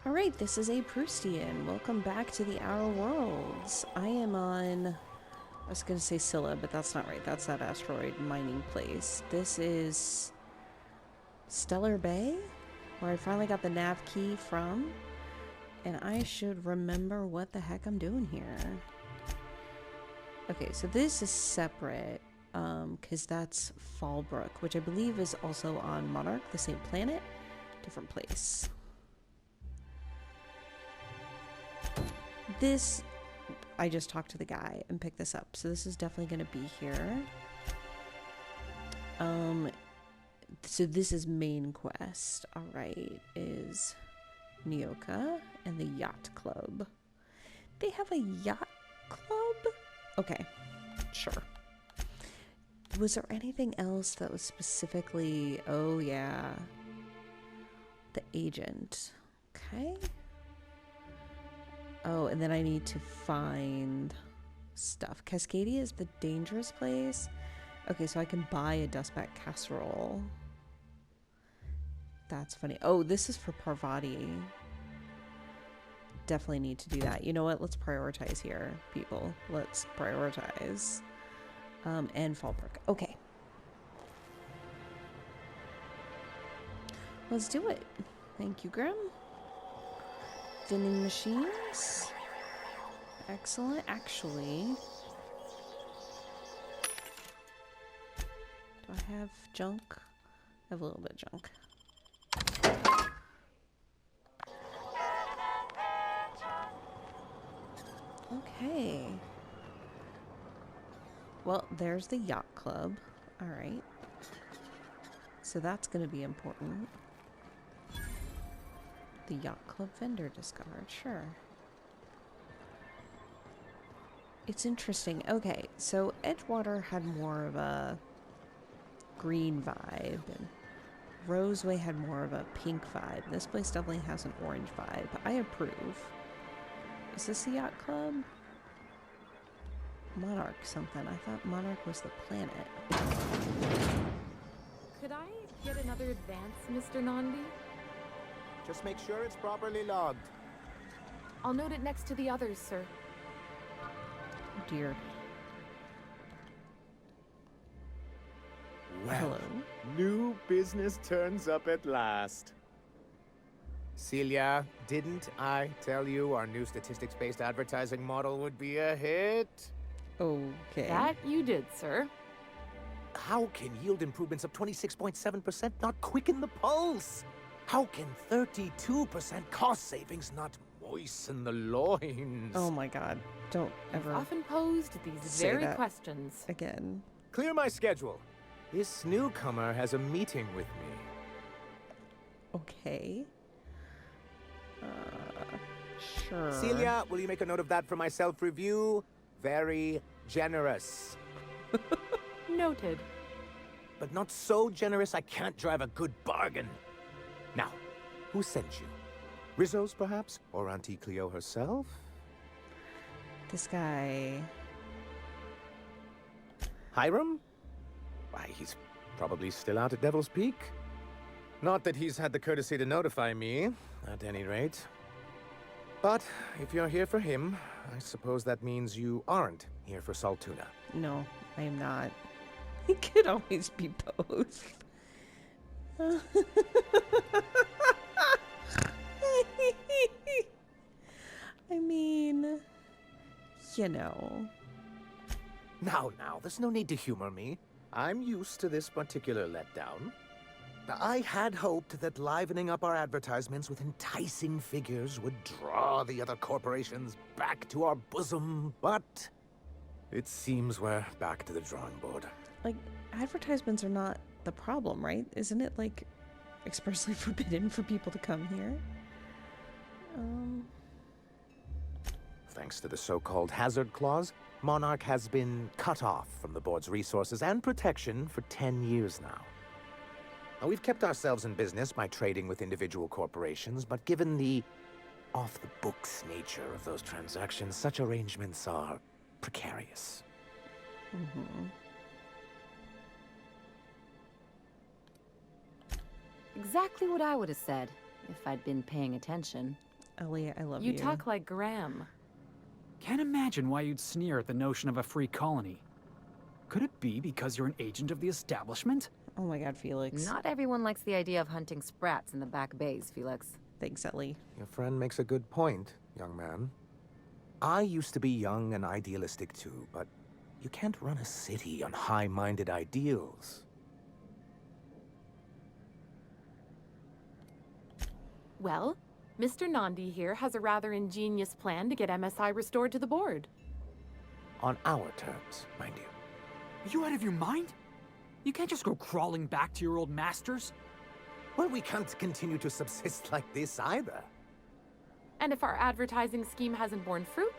Alright, this is aproustian. Welcome back to the Outer Worlds. I am on... I was gonna say Scylla, but that's not right. That's that asteroid mining place. This is... Stellar Bay, where I finally got the nav key from. And I should remember what the heck I'm doing here. Okay, so this is separate, because that's Fallbrook, which I believe is also on Monarch, the same planet, different place. This, I just talked to the guy and picked this up, so this is definitely going to be here. So this is main quest. Alright, is Nyoka and the Yacht Club. They have a yacht club? Okay, sure. Was there anything else that was specifically... Oh, yeah. The agent. Okay. Oh, and then I need to find stuff. Cascadia is the dangerous place. Okay, so I can buy a dustbat casserole. That's funny. Oh, this is for Parvati. Definitely need to do that. You know what? Let's prioritize here, people. Let's prioritize. And Fallbrook. Okay. Let's do it. Thank you, Grim. Vending machines. Excellent. Actually, do I have junk? I have a little bit of junk. Okay. Well, there's the yacht club. All right. So that's going to be important. The yacht club vendor discovered. Sure. It's interesting. Okay, so Edgewater had more of a green vibe, and Roseway had more of a pink vibe. This place definitely has an orange vibe. I approve. Is this the yacht club? Monarch something. I thought Monarch was the planet. Could I get another advance, Mr. Nandi? Just make sure it's properly logged. I'll note it next to the others, sir. Oh dear. Well, Hello. new business turns up at last. Celia, didn't I tell you our new statistics-based advertising model would be a hit? Okay. That you did, sir. How can yield improvements of 26.7% not quicken the pulse? How can 32% cost savings not moisten the loins? Oh my god. Don't I've ever often posed these say very that. questions. again. Clear my schedule. This newcomer has a meeting with me. Okay. Sure. Celia, will you make a note of that for my self-review? Very generous. Noted. But not so generous I can't drive a good bargain. Now, who sent you? Rizzo's, perhaps? Or Auntie Cleo herself? This guy. Hiram? Why, he's probably still out at Devil's Peak. Not that he's had the courtesy to notify me, at any rate. But if you're here for him, I suppose that means you aren't here for Saltuna. No, I am not. It could always be both. I mean, you know. Now, there's no need to humor me. I'm used to this particular letdown. I had hoped that livening up our advertisements with enticing figures would draw the other corporations back to our bosom, but it seems we're back to the drawing board. Like, advertisements are not the problem, right? Isn't it, like, expressly forbidden for people to come here? Thanks to the so-called hazard clause, Monarch has been cut off from the board's resources and protection for 10 years now. Now, we've kept ourselves in business by trading with individual corporations, but given the off-the-books nature of those transactions, such arrangements are precarious. Mm-hmm. Exactly what I would have said if I'd been paying attention. Ellie, I love you. You talk like Graham. Can't imagine why you'd sneer at the notion of a free colony. Could it be because you're an agent of the establishment? Oh my god, Felix. Not everyone likes the idea of hunting sprats in the back bays, Felix. Thanks, Ellie. Your friend makes a good point, young man. I used to be young and idealistic too, but you can't run a city on high-minded ideals. Well, Mr. Nandi here has a rather ingenious plan to get MSI restored to the board. On our terms, mind you. Are you out of your mind? You can't just go crawling back to your old masters. Well, we can't continue to subsist like this either. And if our advertising scheme hasn't borne fruit,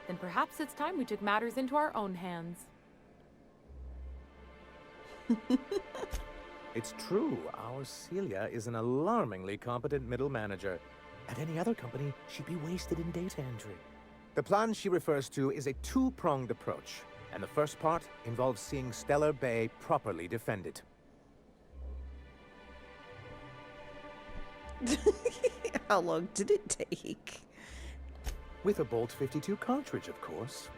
then perhaps it's time we took matters into our own hands. It's true, our Celia is an alarmingly competent middle manager. At any other company, she'd be wasted in data entry. The plan she refers to is a two-pronged approach, and the first part involves seeing Stellar Bay properly defended. How long did it take? With a Bolt 52 cartridge, of course.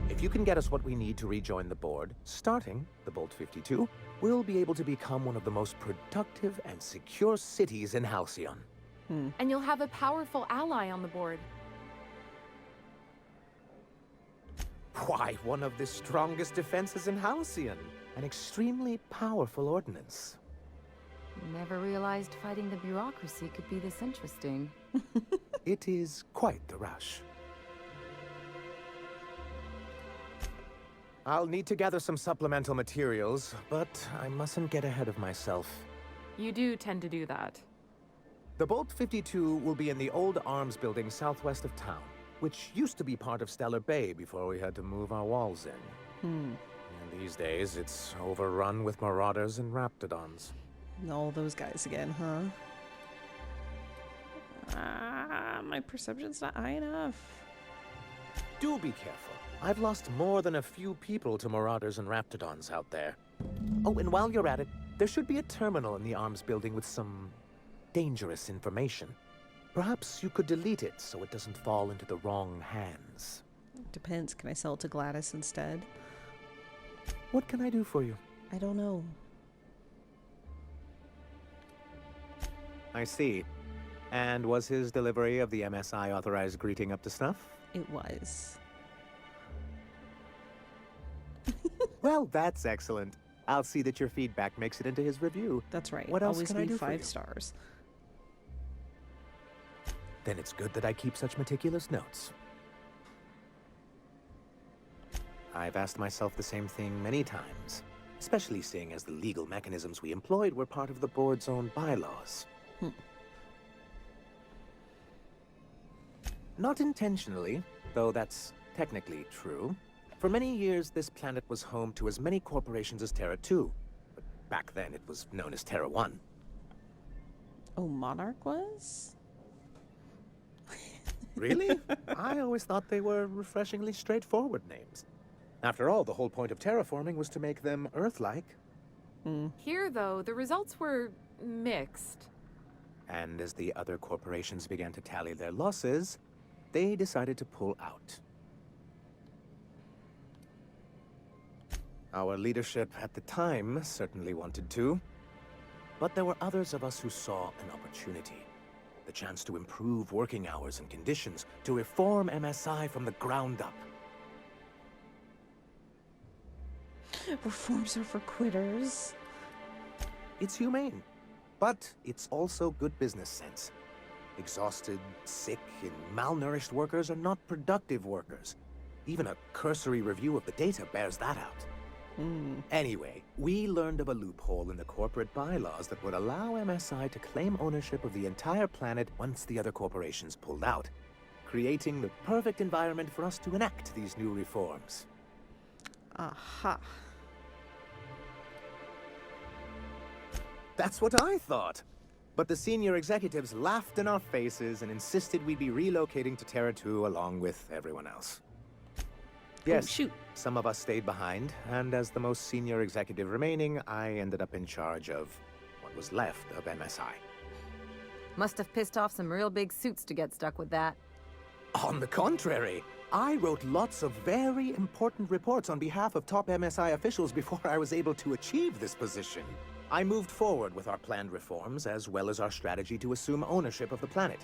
If you can get us what we need to rejoin the board, starting the Bolt 52, we'll be able to become one of the most productive and secure cities in Halcyon. And you'll have a powerful ally on the board. Why, one of the strongest defenses in Halcyon. An extremely powerful ordnance. Never realized fighting the bureaucracy could be this interesting. It is quite the rush. I'll need to gather some supplemental materials, but I mustn't get ahead of myself. You do tend to do that. The Bolt 52 will be in the old arms building southwest of town, which used to be part of Stellar Bay before we had to move our walls in. And these days, it's overrun with marauders and raptidons. All those guys again, huh? My perception's not high enough. Do be careful. I've lost more than a few people to marauders and raptidons out there. Oh, and while you're at it, there should be a terminal in the arms building with some dangerous information. Perhaps you could delete it so it doesn't fall into the wrong hands. Depends. Can I sell it to Gladys instead? What can I do for you? I don't know. I see. And was his delivery of the MSI authorized greeting up to snuff? It was. Well, that's excellent. I'll see that your feedback makes it into his review. That's right. What else Always can I be do for 5 you? stars. Then it's good that I keep such meticulous notes. I've asked myself the same thing many times, especially seeing as the legal mechanisms we employed were part of the board's own bylaws. Not intentionally, though that's technically true. For many years, this planet was home to as many corporations as Terra 2. But back then, it was known as Terra 1. Oh, Monarch was? Really? I always thought they were refreshingly straightforward names. After all, the whole point of terraforming was to make them Earth-like. Here, though, the results were mixed. And as the other corporations began to tally their losses, they decided to pull out. Our leadership at the time certainly wanted to, but there were others of us who saw an opportunity. The chance to improve working hours and conditions, to reform MSI from the ground up. Reforms are for quitters. It's humane, but it's also good business sense. Exhausted, sick, and malnourished workers are not productive workers. Even a cursory review of the data bears that out. Anyway, we learned of a loophole in the corporate bylaws that would allow MSI to claim ownership of the entire planet once the other corporations pulled out, creating the perfect environment for us to enact these new reforms. Aha. That's what I thought. But the senior executives laughed in our faces and insisted we'd be relocating to Terra 2 along with everyone else. Yes, Oh, shoot. some of us stayed behind, and as the most senior executive remaining, I ended up in charge of what was left of MSI. Must have pissed off some real big suits to get stuck with that. On the contrary, I wrote lots of very important reports on behalf of top MSI officials before I was able to achieve this position. I moved forward with our planned reforms, as well as our strategy to assume ownership of the planet.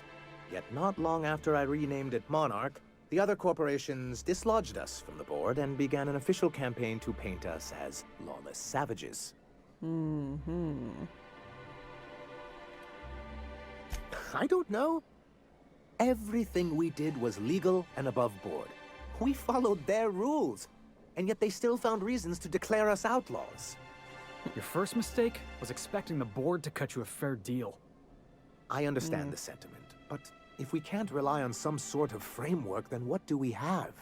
Yet not long after I renamed it Monarch, the other corporations dislodged us from the board and began an official campaign to paint us as lawless savages. I don't know. Everything we did was legal and above board. We followed their rules, and yet they still found reasons to declare us outlaws. Your first mistake was expecting the board to cut you a fair deal. I understand the sentiment, but if we can't rely on some sort of framework, then what do we have?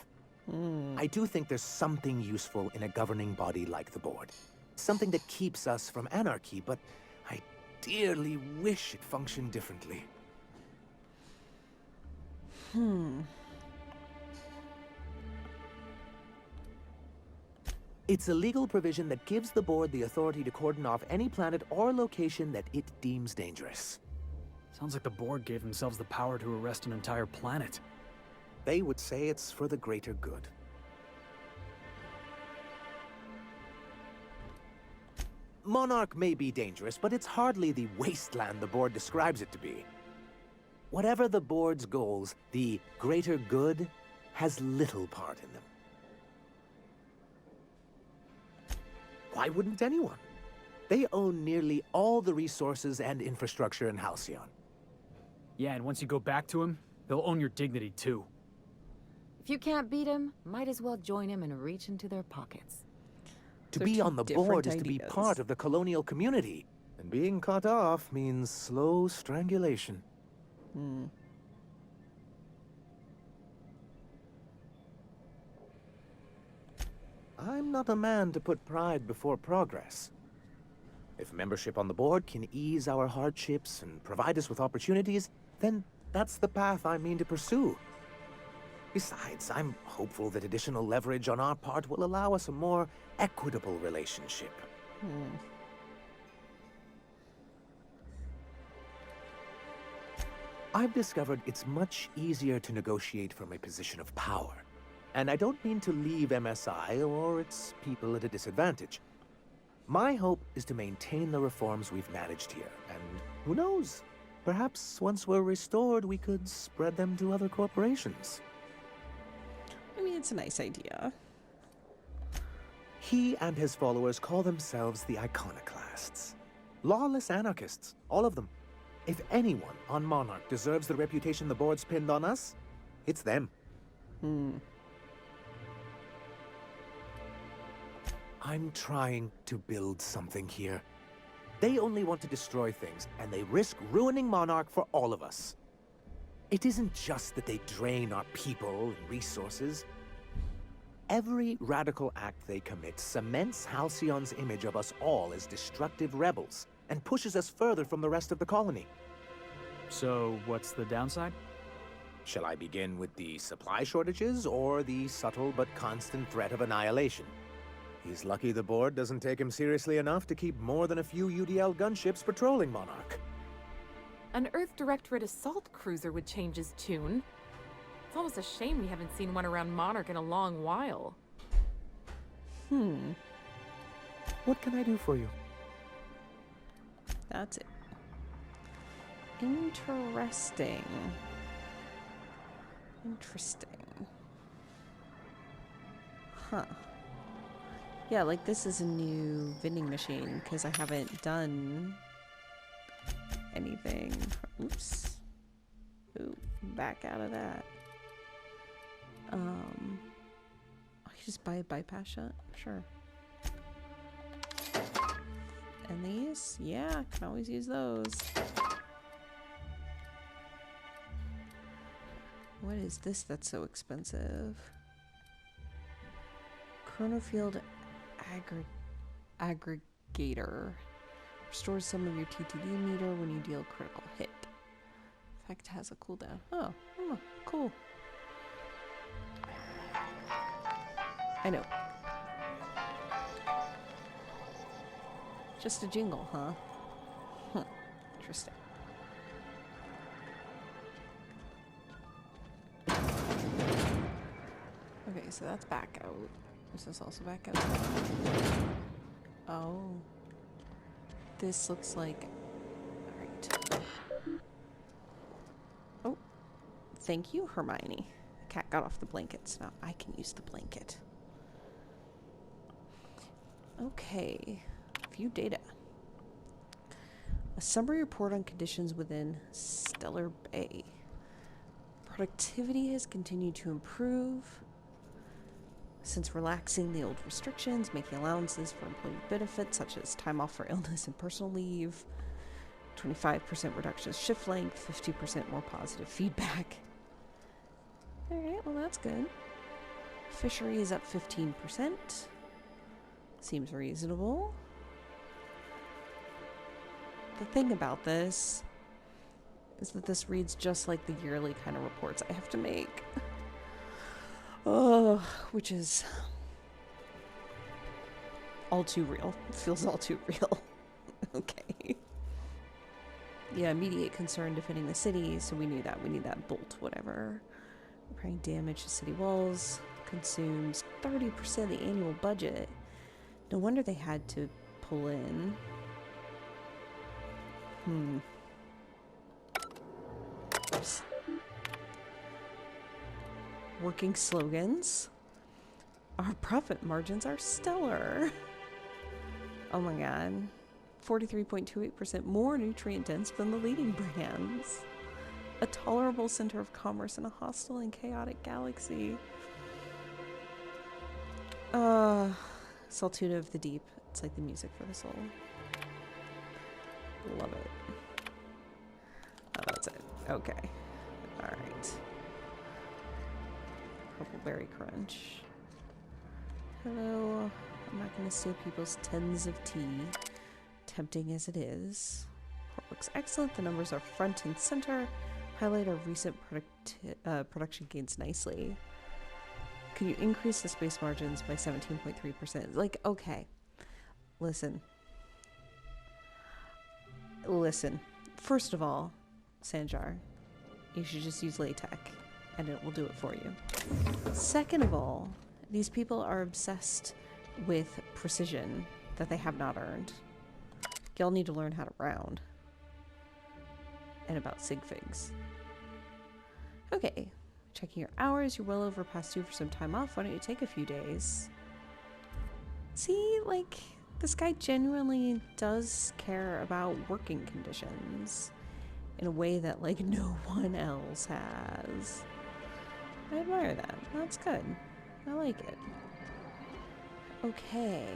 I do think there's something useful in a governing body like the board. Something that keeps us from anarchy, but I dearly wish it functioned differently. It's a legal provision that gives the board the authority to cordon off any planet or location that it deems dangerous. Sounds like the board gave themselves the power to arrest an entire planet. They would say it's for the greater good. Monarch may be dangerous, but it's hardly the wasteland the board describes it to be. Whatever the board's goals, the greater good has little part in them. Why wouldn't anyone? They own nearly all the resources and infrastructure in Halcyon. Yeah, and once you go back to him, they'll own your dignity too. If you can't beat him, might as well join him and reach into their pockets. To They're be two on the different board is to be ideas. part of the colonial community. And being cut off means slow strangulation. I'm not a man to put pride before progress. If membership on the board can ease our hardships and provide us with opportunities, then that's the path I mean to pursue. Besides, I'm hopeful that additional leverage on our part will allow us a more equitable relationship. I've discovered it's much easier to negotiate from a position of power. And I don't mean to leave MSI or its people at a disadvantage. My hope is to maintain the reforms we've managed here, and who knows? Perhaps once we're restored, we could spread them to other corporations. I mean, it's a nice idea. He and his followers call themselves the Iconoclasts. Lawless anarchists, all of them. If anyone on Monarch deserves the reputation the board's pinned on us, it's them. I'm trying to build something here. They only want to destroy things, and they risk ruining Monarch for all of us. It isn't just that they drain our people and resources. Every radical act they commit cements Halcyon's image of us all as destructive rebels, and pushes us further from the rest of the colony. So, what's the downside? Shall I begin with the supply shortages, or the subtle but constant threat of annihilation? He's lucky the board doesn't take him seriously enough to keep more than a few UDL gunships patrolling Monarch. An Earth Directorate assault cruiser would change his tune. It's almost a shame we haven't seen one around Monarch in a long while. What can I do for you? That's it. Interesting. Huh. Yeah, like this is a new vending machine because I haven't done anything. Oops. Ooh, back out of that. I can just buy a bypass shot? Sure. And these? Yeah, can always use those. What is this that's so expensive? Chronofield Aggregator. Restores some of your TTD meter when you deal a critical hit. Effect has a cooldown. Oh, cool. I know. Just a jingle, huh? Interesting. Okay, so that's back out. Is this also back out? Oh. This looks like... Alright. Oh. Thank you, Hermione. The cat got off the blanket, so now I can use the blanket. Okay. View data. A summary report on conditions within Stellar Bay. Productivity has continued to improve since relaxing the old restrictions, making allowances for employee benefits such as time off for illness and personal leave, 25% reduction in shift length, 50% more positive feedback. Alright, well that's good. Fishery is up 15%. Seems reasonable. The thing about this is that this reads just like the yearly kind of reports I have to make. Oh, which is all too real. It feels all too real. Okay. Yeah, immediate concern defending the city, so we knew that. We need that bolt, whatever. Repairing damage to city walls. Consumes 30% of the annual budget. No wonder they had to pull in. Oops. Working slogans. Our profit margins are stellar. Oh my god. 43.28% more nutrient dense than the leading brands. A tolerable center of commerce in a hostile and chaotic galaxy. Saltuna of the Deep. It's like the music for the soul. Love it. Oh, that's it. Okay. Alright. Purple Berry Crunch. Hello. I'm not going to steal people's tins of tea. Tempting as it is. Report looks excellent. The numbers are front and center. Highlight our recent production gains nicely. Can you increase the space margins by 17.3%? Like, okay. Listen. First of all, Sanjar, you should just use LaTeX and it will do it for you. Second of all, these people are obsessed with precision that they have not earned. Y'all need to learn how to round. And about sig figs. Okay. Checking your hours. You're well over past due for some time off. Why don't you take a few days? See, like, this guy genuinely does care about working conditions in a way that, like, no one else has. I admire that. That's good. I like it. Okay.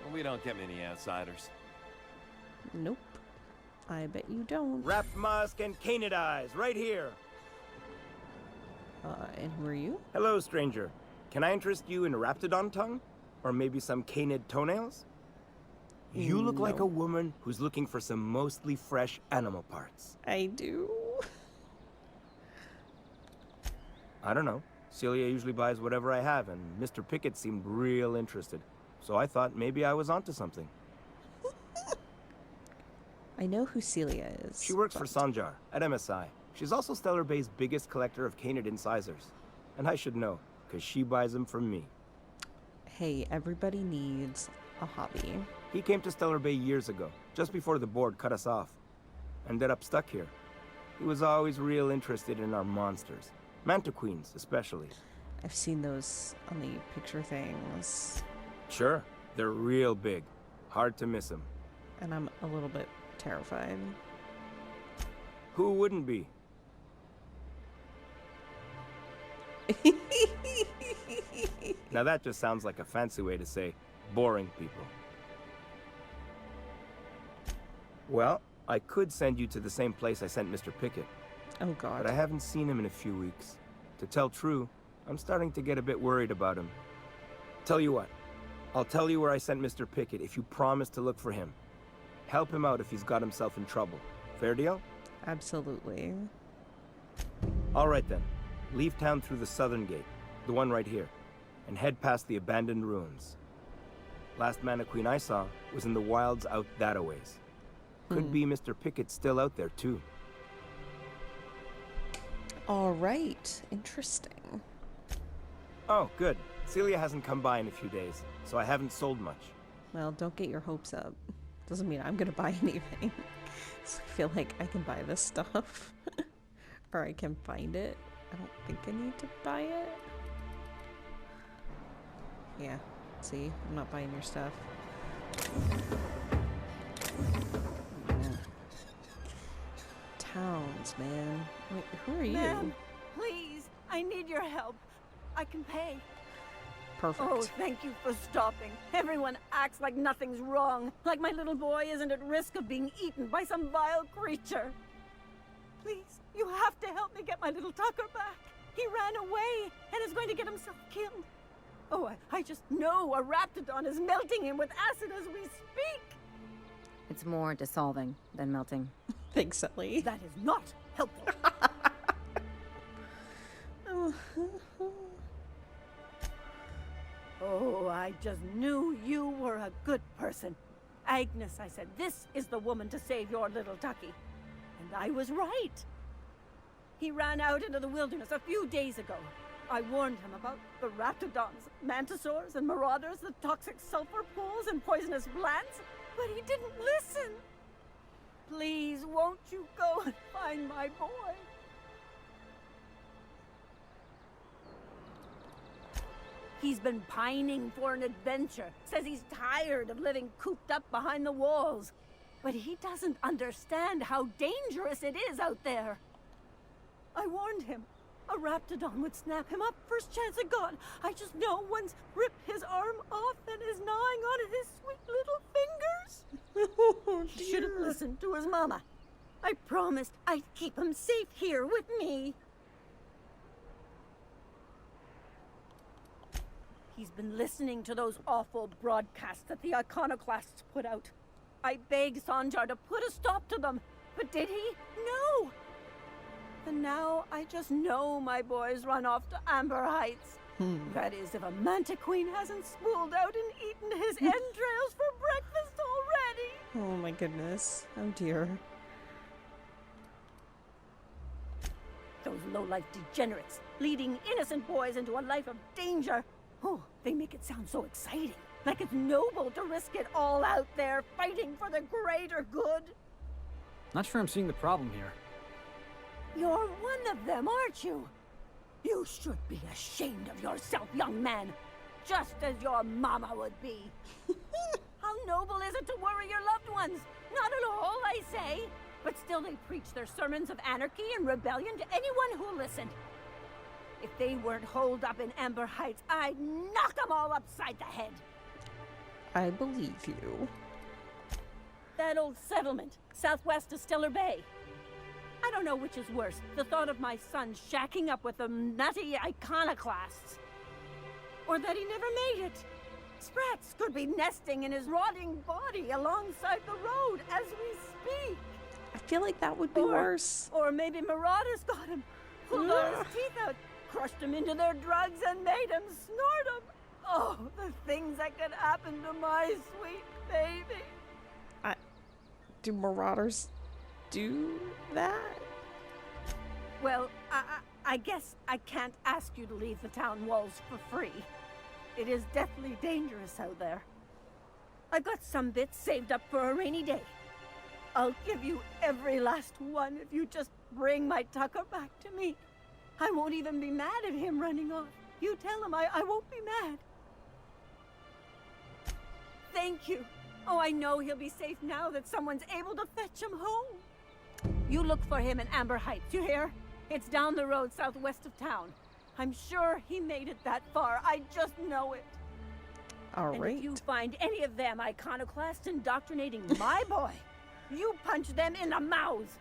Well, we don't get many outsiders. Nope. I bet you don't. Wrapped musk and canid eyes, right here. And who are you? Hello, stranger. Can I interest you in a raptidon tongue? Or maybe some canid toenails? You look like a woman who's looking for some mostly fresh animal parts. I do. I don't know. Celia usually buys whatever I have, and Mr. Pickett seemed real interested. So I thought maybe I was onto something. I know who Celia is. She works for Sanjar at MSI. She's also Stellar Bay's biggest collector of canid incisors. And I should know, because she buys them from me. Hey, everybody needs a hobby. He came to Stellar Bay years ago, just before the board cut us off. Ended up stuck here. He was always real interested in our monsters. Mantiqueens, especially. I've seen those on the picture things. Sure, they're real big. Hard to miss them. And I'm a little bit terrified. Who wouldn't be? Now that just sounds like a fancy way to say boring people. Well, I could send you to the same place I sent Mr. Pickett. Oh god. But I haven't seen him in a few weeks. To tell true, I'm starting to get a bit worried about him. Tell you what, I'll tell you where I sent Mr. Pickett if you promise to look for him. Help him out if he's got himself in trouble. Fair deal? Absolutely. All right then. Leave town through the southern gate, the one right here, and head past the abandoned ruins. Last Mantiqueen I saw was in the wilds out that-a-ways. Could be Mr. Pickett still out there too. All right. Interesting. Oh, good. Celia hasn't come by in a few days, so I haven't sold much. Well, don't get your hopes up. Doesn't mean I'm gonna buy anything. So I feel like I can buy this stuff. Or I can find it. I don't think I need to buy it. Yeah, see? I'm not buying your stuff. Yeah. Towns, man. Wait, who are you? Ma'am, please, I need your help. I can pay. Perfect. Oh, thank you for stopping. Everyone acts like nothing's wrong, like my little boy isn't at risk of being eaten by some vile creature. Please, you have to help me get my little Tucker back. He ran away and is going to get himself killed. Oh, I just know a raptidon is melting him with acid as we speak. It's more dissolving than melting. Thanks, Ellie. That is not helpful. Oh, I just knew you were a good person. Agnes, I said, this is the woman to save your little Tucky. And I was right. He ran out into the wilderness a few days ago. I warned him about the raptidons, mantisaurs, and marauders, the toxic sulfur pools, and poisonous plants, but he didn't listen. Please, won't you go and find my boy? He's been pining for an adventure. Says he's tired of living cooped up behind the walls. But he doesn't understand how dangerous it is out there. I warned him. A raptidon would snap him up first chance it got. I just know one's ripped his arm off and is gnawing on his sweet little fingers. Oh, He should have listened to his mama. I promised I'd keep him safe here with me. He's been listening to those awful broadcasts that the iconoclasts put out. I begged Sanjar to put a stop to them, but did he? No! And now I just know my boy's run off to Amber Heights. That is, if a mantiqueen hasn't spooled out and eaten his entrails for breakfast already. Oh my goodness. Oh dear. Those low-life degenerates, leading innocent boys into a life of danger. Oh, they make it sound so exciting. Like it's noble to risk it all out there, fighting for the greater good. Not sure I'm seeing the problem here. You're one of them, aren't you? You should be ashamed of yourself, young man. Just as your mama would be. How noble is it to worry your loved ones? Not at all, I say. But still they preach their sermons of anarchy and rebellion to anyone who listened. If they weren't holed up in Amber Heights, I'd knock them all upside the head. I believe you. That old settlement, southwest of Stellar Bay. I don't know which is worse, the thought of my son shacking up with them nutty iconoclasts. Or that he never made it. Sprats could be nesting in his rotting body alongside the road as we speak. I feel like that would be worse. Or maybe marauders got him, pulled all his teeth out, crushed him into their drugs and made him snort them. Oh, the things that could happen to my sweet baby. Do marauders do that? Well, I guess I can't ask you to leave the town walls for free. It is deathly dangerous out there. I've got some bits saved up for a rainy day. I'll give you every last one if you just bring my Tucker back to me. I won't even be mad at him running off. You tell him I won't be mad. Thank you. Oh, I know he'll be safe now that someone's able to fetch him home. You look for him in Amber Heights, you hear? It's down the road southwest of town. I'm sure he made it that far. I just know it. All and right. if you find any of them iconoclasts indoctrinating my boy, you punch them in the mouths.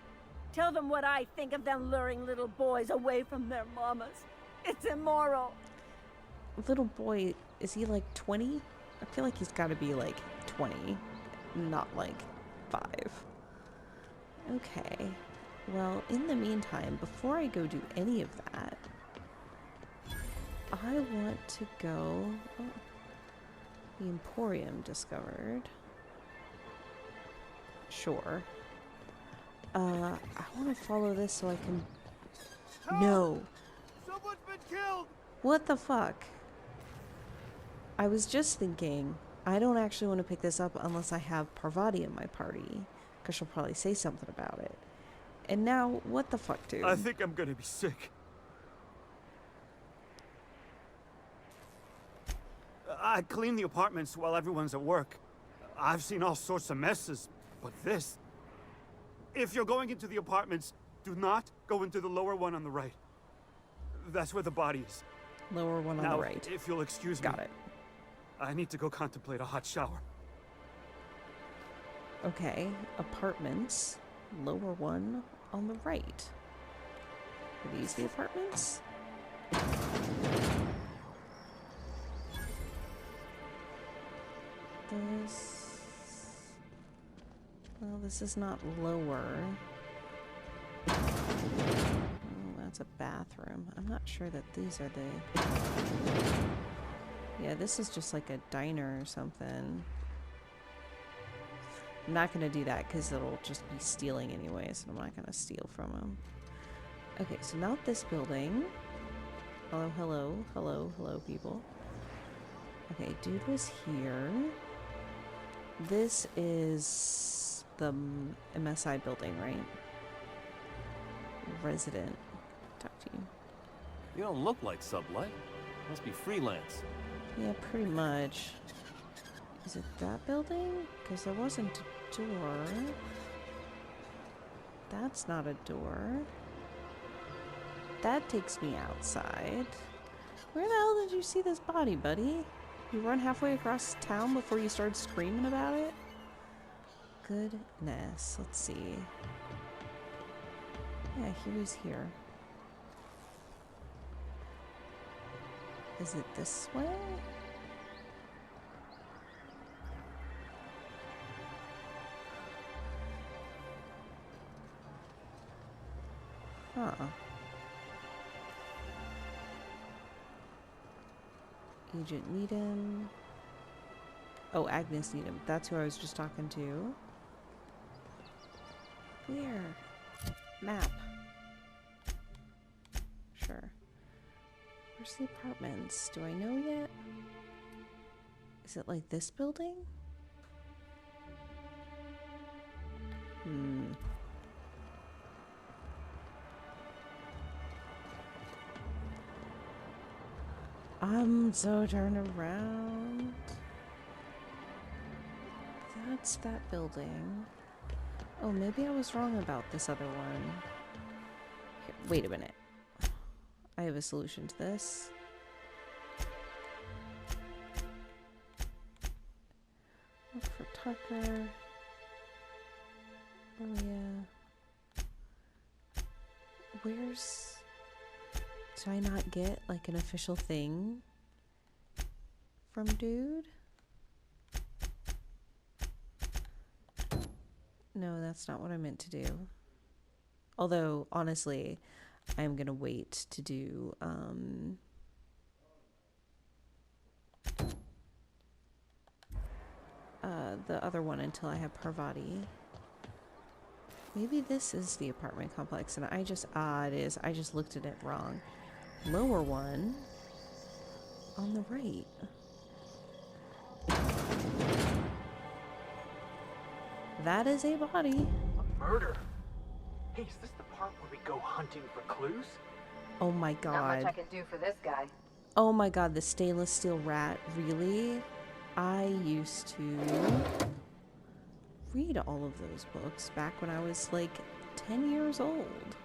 Tell them what I think of them luring little boys away from their mamas. It's immoral. Little boy, is he like 20? I feel like he's got to be like 20, not like 5. Okay. Well, in the meantime, before I go do any of that, I want to go... Oh, the Emporium discovered. Sure. I want to follow this so I can No. Someone's been killed! What the fuck? I was just thinking, I don't actually want to pick this up unless I have Parvati in my party, because she'll probably say something about it. And now, what the fuck, dude? I think I'm gonna be sick. I clean the apartments while everyone's at work. I've seen all sorts of messes, but this... If you're going into the apartments, do not go into the lower one on the right. That's where the body is. Lower one on Now, the right. if you'll excuse me. Got it. I need to go contemplate a hot shower. Okay, apartments. Lower one on the right. Are these the apartments? This... Well, this is not lower. Oh, that's a bathroom. I'm not sure that these are the... Yeah, this is just like a diner or something. I'm not going to do that because it'll just be stealing anyway, so I'm not going to steal from them. Okay, so not this building. Hello, hello, hello, hello, people. Okay, dude was here. This is the MSI building, right? Resident. Talk to you. You don't look like Sublight. Must be freelance. Yeah, pretty much. Is it that building? Because there wasn't a door. That's not a door. That takes me outside. Where the hell did you see this body, buddy? You run halfway across town before you started screaming about it? Goodness. Let's see. Yeah, he was here. Is it this way? Huh. Agent Needham. Oh, Agnes Needham. That's who I was just talking to. Where? Map. Sure. Where's the apartments? Do I know yet? Is it like this building? So turn around. That's that building. Oh, maybe I was wrong about this other one. Here, wait a minute. I have a solution to this. Look for Tucker. Oh yeah. Where's... Did I not get like an official thing from dude? No, that's not what I meant to do. Although, honestly, I'm gonna wait to do the other one until I have Parvati. Maybe this is the apartment complex and I just, it is. I just looked at it wrong. Lower one on the right. That is a body. A murder? Hey, is this the part where we go hunting for clues? Oh my Not much I god. can do for this guy. Oh my god, the stainless steel rat. Really? I used to read all of those books back when I was like 10 years old.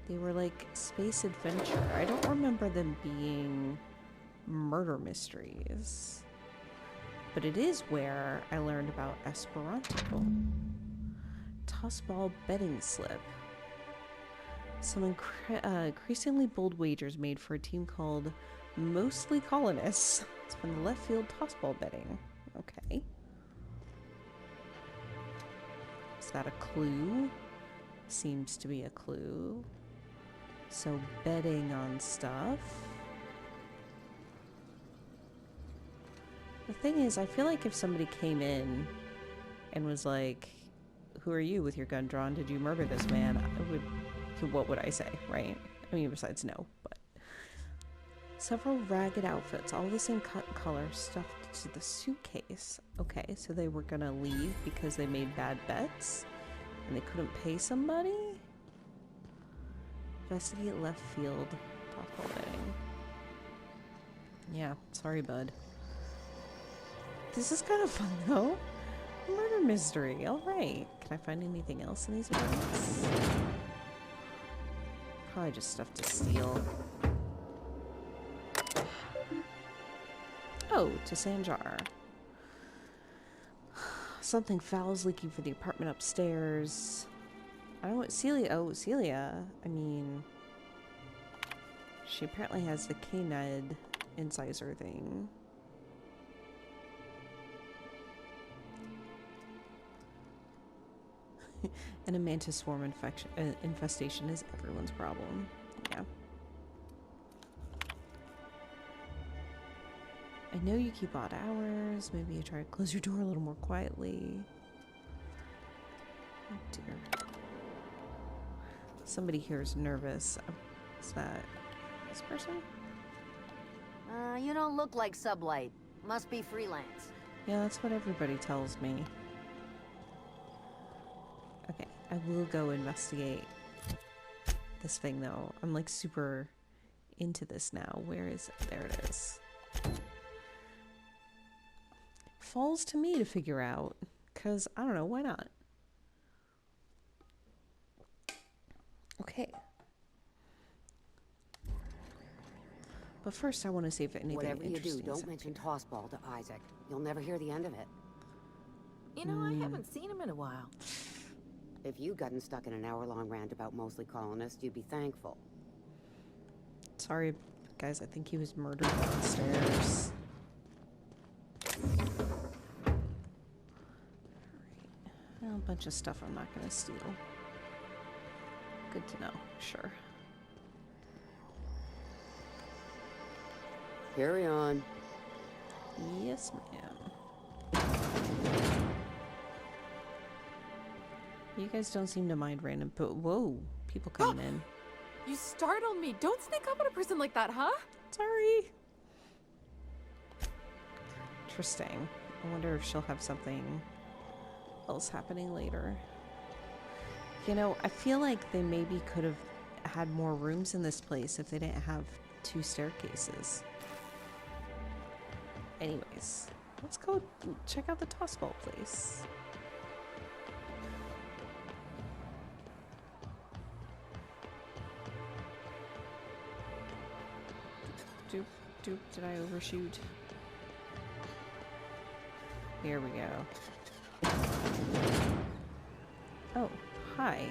They were like space adventure. I don't remember them being murder mysteries. But it is where I learned about Esperanto. Tossball betting slip. Some increasingly bold wagers made for a team called Mostly Colonists. It's from the left field tossball betting. Okay. Is that a clue? Seems to be a clue. So betting on stuff. The thing is, I feel like if somebody came in and was like, who are you with your gun drawn? Did you murder this man? what would I say, right? I mean, besides no, but. Several ragged outfits, all the same cut and color, stuffed to the suitcase. Okay, so they were gonna leave because they made bad bets? And they couldn't pay somebody? Investigate left field. Top wedding. Yeah, sorry, bud. This is kind of fun, though. Murder mystery, alright. Can I find anything else in these weddings? Probably just stuff to steal. Oh, to Sanjar. Something foul is leaking from the apartment upstairs. I don't know what Celia... Oh, Celia. I mean... She apparently has the K-Ned incisor thing. And a mantis swarm infestation is everyone's problem. Yeah. I know you keep odd hours. Maybe you try to close your door a little more quietly. Oh dear. Somebody here is nervous. Is that this person? You don't look like Sublight. Must be freelance. Yeah, that's what everybody tells me. Okay, I will go investigate this thing though. I'm like super into this now. Where is it? There it is. Falls to me to figure out, because I don't know, why not? Okay. But first I want to see if anything Whatever you do, interesting don't mention Tossball to Isaac. You'll never hear the end of it. You know, I haven't seen him in a while. If you'd gotten stuck in an hour-long rant about mostly colonists, you'd be thankful. Sorry, guys, I think he was murdered downstairs. Well, a bunch of stuff I'm not going to steal. Good to know, sure. Carry on. Yes, ma'am. You guys don't seem to mind random, but whoa, people coming in. You startled me. Don't sneak up on a person like that, huh? Sorry. Interesting. I wonder if she'll have something else happening later. You know, I feel like they maybe could have had more rooms in this place if they didn't have 2 staircases. Anyways, let's go check out the Tossball place. Doop, did I overshoot? Here we go. Oh, hi.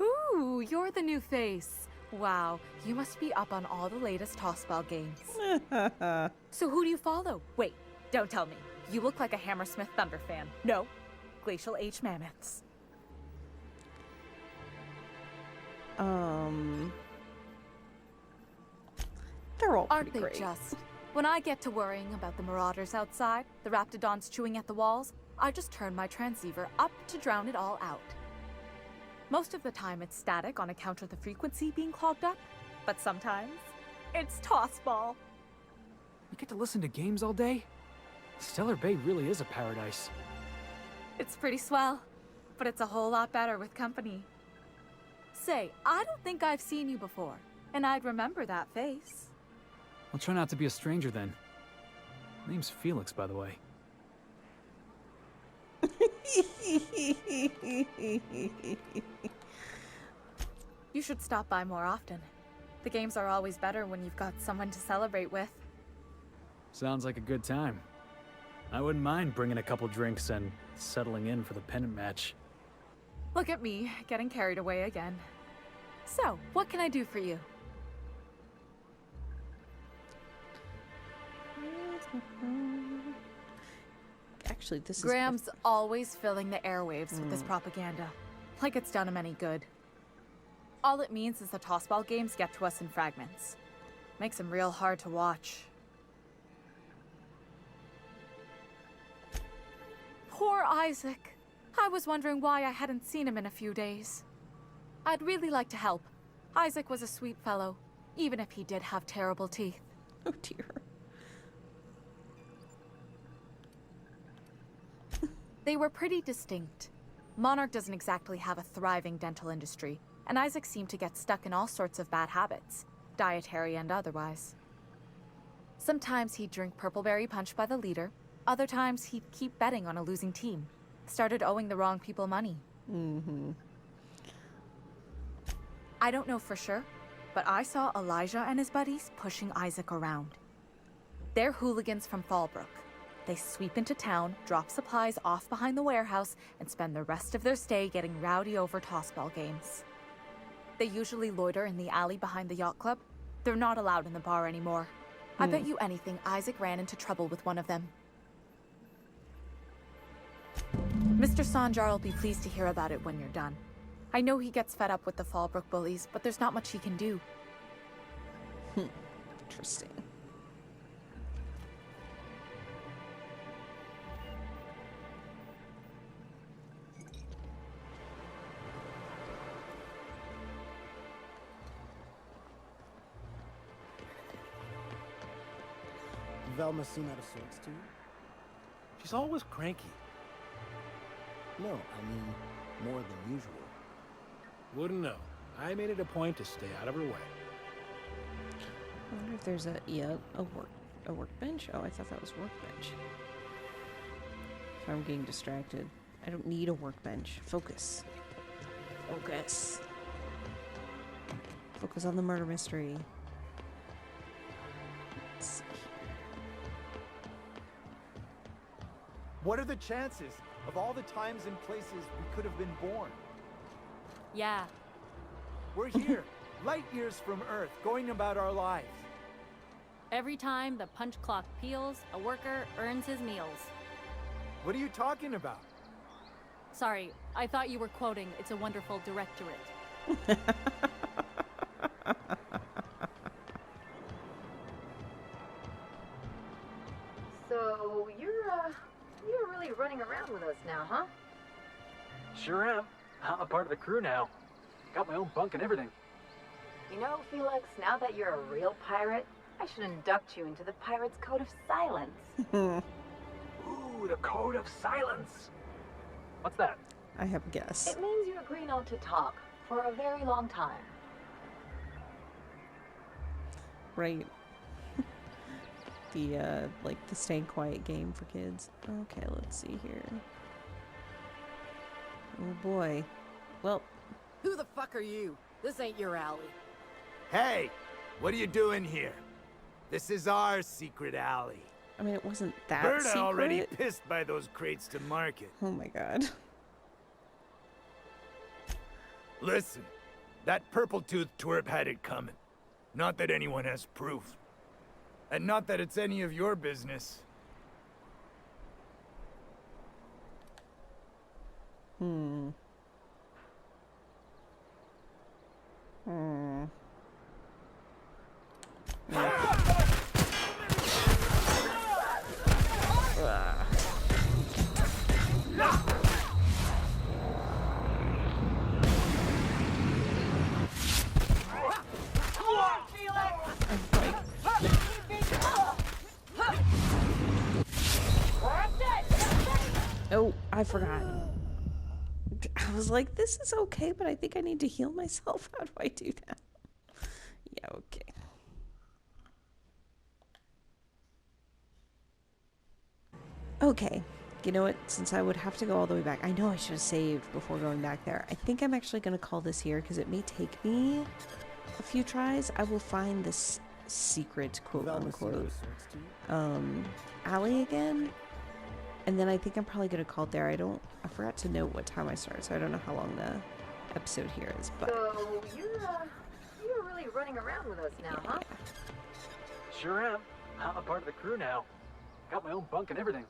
Ooh, you're the new face. Wow, you must be up on all the latest Tossball games. So who do you follow? Wait, don't tell me. You look like a Hammersmith Thunder fan. No, Glacial H Mammoths. They're all Aren't pretty they great. just? When I get to worrying about the marauders outside, the raptidons chewing at the walls, I just turn my transceiver up to drown it all out. Most of the time it's static on account of the frequency being clogged up, but sometimes it's Tossball. You get to listen to games all day? Stellar Bay really is a paradise. It's pretty swell, but it's a whole lot better with company. Say, I don't think I've seen you before, and I'd remember that face. I'll try not to be a stranger then. Name's Felix, by the way. You should stop by more often. The games are always better when you've got someone to celebrate with. Sounds like a good time. I wouldn't mind bringing a couple drinks and settling in for the pennant match. Look at me, getting carried away again. So, what can I do for you? Actually, this Graham's always filling the airwaves with this propaganda, like it's done him any good. All it means is the Tossball games get to us in fragments. Makes them real hard to watch. Poor Isaac. I was wondering why I hadn't seen him in a few days. I'd really like to help. Isaac was a sweet fellow, even if he did have terrible teeth. Oh dear. They were pretty distinct. Monarch doesn't exactly have a thriving dental industry, and Isaac seemed to get stuck in all sorts of bad habits, dietary and otherwise. Sometimes he'd drink purpleberry punch by the liter, other times he'd keep betting on a losing team. Started owing the wrong people money. Mm-hmm. I don't know for sure, but I saw Elijah and his buddies pushing Isaac around. They're hooligans from Fallbrook. They sweep into town, drop supplies off behind the warehouse, and spend the rest of their stay getting rowdy over tossball games. They usually loiter in the alley behind the yacht club. They're not allowed in the bar anymore. I bet you anything Isaac ran into trouble with one of them. Mr. Sanjar will be pleased to hear about it when you're done. I know he gets fed up with the Fallbrook bullies, but there's not much he can do. Interesting. Velma seem out of sorts to you? She's always cranky. No, I mean more than usual. Wouldn't know. I made it a point to stay out of her way. I wonder if there's a workbench? Oh, I thought that was workbench. So I'm getting distracted. I don't need a workbench. Focus. Focus. Focus on the murder mystery. Let's see here. What are the chances of all the times and places we could have been born? Yeah. We're here, light years from Earth, going about our lives. Every time the punch clock peals, a worker earns his meals. What are you talking about? Sorry, I thought you were quoting It's a Wonderful Directorate. So, you're really running around with us now, huh? Sure am. I'm a part of the crew now. Got my own bunk and everything. You know, Felix, now that you're a real pirate, I should induct you into the Pirate's Code of Silence. Ooh, the Code of Silence. What's that? I have a guess. It means you agree not to talk for a very long time. Right. The, like, the staying quiet game for kids. Okay, let's see here. Oh boy. Well. Who the fuck are you? This ain't your alley. Hey! What are you doing here? This is our secret alley. I mean, it wasn't that Berta secret. already pissed by those crates to market. Oh my god. Listen, that purple-toothed twerp had it coming. Not that anyone has proof. And not that it's any of your business. Hmm. Oh, I forgot. I was like, this is okay, but I think I need to heal myself. How do I do that? Yeah, okay. Okay. You know what? Since I would have to go all the way back, I know I should have saved before going back there. I think I'm actually going to call this here because it may take me a few tries. I will find this secret, quote unquote, alley again. And then I think I'm probably going to call it there. I forgot to note what time I started, so I don't know how long the episode here is, but... So, you're really running around with us now, huh? Sure am. I'm a part of the crew now. Got my own bunk and everything.